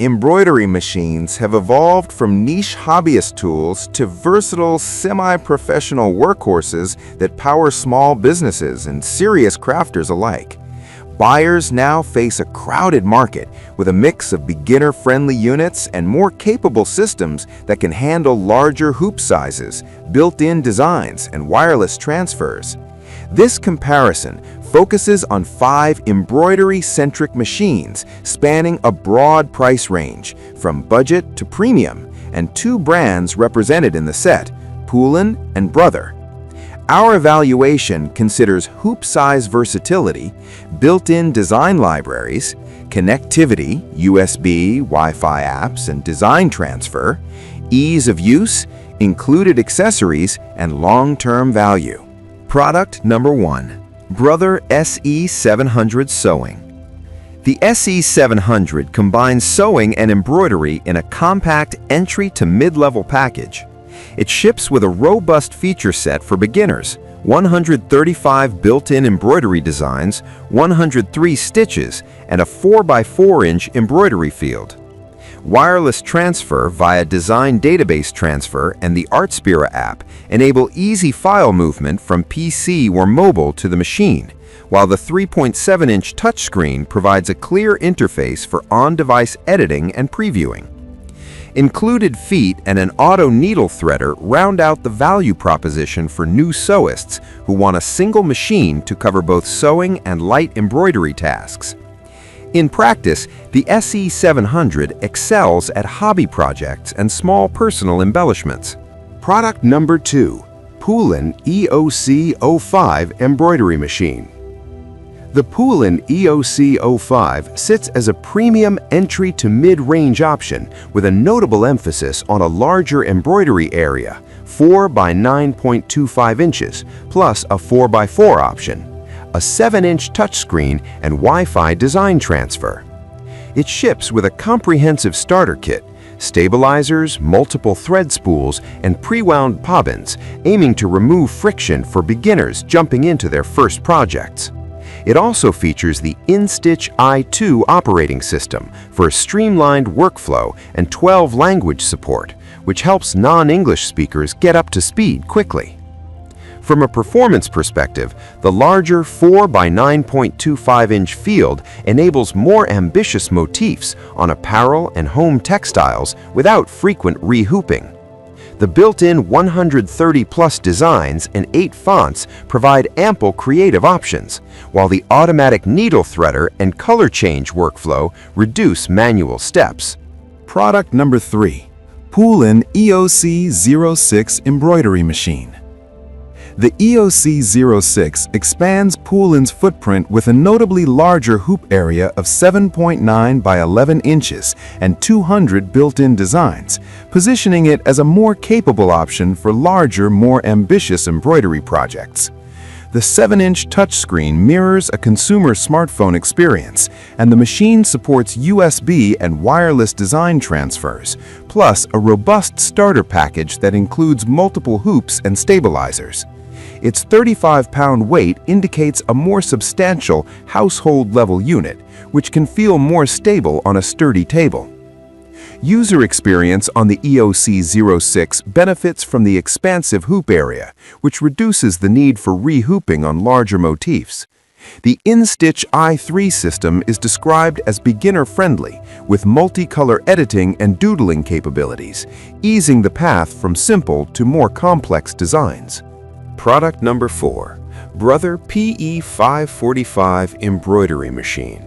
Embroidery machines have evolved from niche hobbyist tools to versatile, semi-professional workhorses that power small businesses and serious crafters alike. Buyers now face a crowded market with a mix of beginner-friendly units and more capable systems that can handle larger hoop sizes, built-in designs, and wireless transfers. This comparison focuses on 5 embroidery-centric machines spanning a broad price range, from budget to premium, and 2 brands represented in the set, Poolin and Brother. Our evaluation considers hoop size versatility, built-in design libraries, connectivity, USB, Wi-Fi apps, and design transfer, ease of use, included accessories, and long-term value. Product number 1. Brother SE700 Sewing. The SE700 combines sewing and embroidery in a compact entry to mid-level package. It ships with a robust feature set for beginners, 135 built-in embroidery designs, 103 stitches, and a 4x4-inch embroidery field. Wireless transfer via Design Database Transfer and the Artspira app enable easy file movement from PC or mobile to the machine, while the 3.7-inch touchscreen provides a clear interface for on-device editing and previewing. Included feet and an auto needle threader round out the value proposition for new sewists who want a single machine to cover both sewing and light embroidery tasks. In practice, the SE700 excels at hobby projects and small personal embellishments. Product number 2. Poolin EOC05 Embroidery Machine. The Poolin EOC05 sits as a premium entry to mid-range option with a notable emphasis on a larger embroidery area, 4 by 9.25 inches, plus a 4x4 option, a 7-inch touchscreen, and Wi-Fi design transfer. It ships with a comprehensive starter kit, stabilizers, multiple thread spools, and pre-wound bobbins, aiming to remove friction for beginners jumping into their first projects. It also features the InStitch i2 operating system for a streamlined workflow and 12 language support, which helps non-English speakers get up to speed quickly. From a performance perspective, the larger 4 by 9.25-inch field enables more ambitious motifs on apparel and home textiles without frequent re-hooping. The built-in 130-plus designs and 8 fonts provide ample creative options, while the automatic needle threader and color change workflow reduce manual steps. Product number 3. Poolin EOC06 Embroidery Machine. The EOC06 expands Poolin's footprint with a notably larger hoop area of 7.9 by 11 inches and 200 built-in designs, positioning it as a more capable option for larger, more ambitious embroidery projects. The 7-inch touchscreen mirrors a consumer smartphone experience, and the machine supports USB and wireless design transfers, plus a robust starter package that includes multiple hoops and stabilizers. Its 35-pound weight indicates a more substantial household-level unit, which can feel more stable on a sturdy table. User experience on the EOC06 benefits from the expansive hoop area, which reduces the need for re-hooping on larger motifs. The InStitch i3 system is described as beginner-friendly, with multicolor editing and doodling capabilities, easing the path from simple to more complex designs. Product number 4. Brother PE545 Embroidery Machine.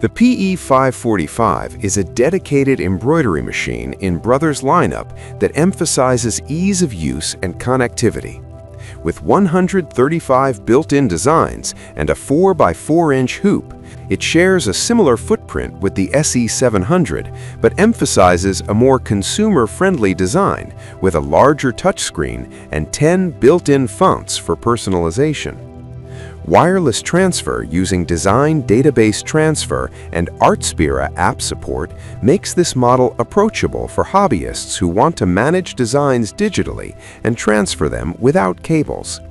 The PE545 is a dedicated embroidery machine in Brother's lineup that emphasizes ease of use and connectivity. With 135 built-in designs and a 4x4-inch hoop, it shares a similar footprint with the SE700, but emphasizes a more consumer-friendly design with a larger touchscreen and 10 built-in fonts for personalization. Wireless transfer using Design Database Transfer and Artspira app support makes this model approachable for hobbyists who want to manage designs digitally and transfer them without cables.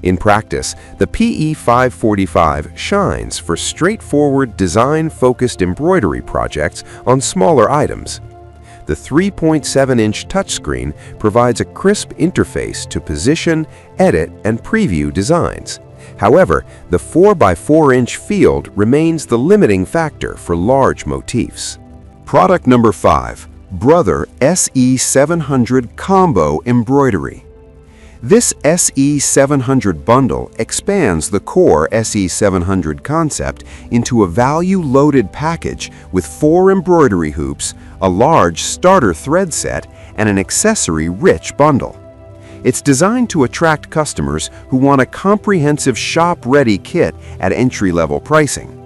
In practice, the PE545 shines for straightforward design-focused embroidery projects on smaller items. The 3.7-inch touchscreen provides a crisp interface to position, edit, and preview designs. However, the 4x4-inch field remains the limiting factor for large motifs. Product number 5. Brother SE700 Combo Embroidery. This SE700 bundle expands the core SE700 concept into a value-loaded package with 4 embroidery hoops, a large starter thread set, and an accessory-rich bundle. It's designed to attract customers who want a comprehensive shop-ready kit at entry-level pricing.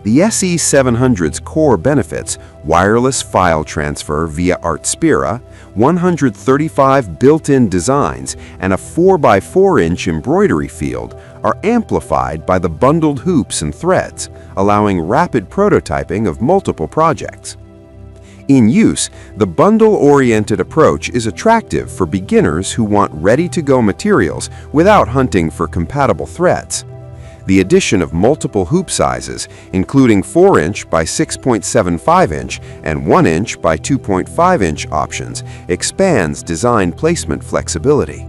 The SE700's core benefits, wireless file transfer via Artspira, 135 built-in designs, and a 4x4-inch embroidery field, are amplified by the bundled hoops and threads, allowing rapid prototyping of multiple projects. In use, the bundle-oriented approach is attractive for beginners who want ready-to-go materials without hunting for compatible threads. The addition of multiple hoop sizes, including 4-inch by 6.75-inch and 1-inch by 2.5-inch options, expands design placement flexibility.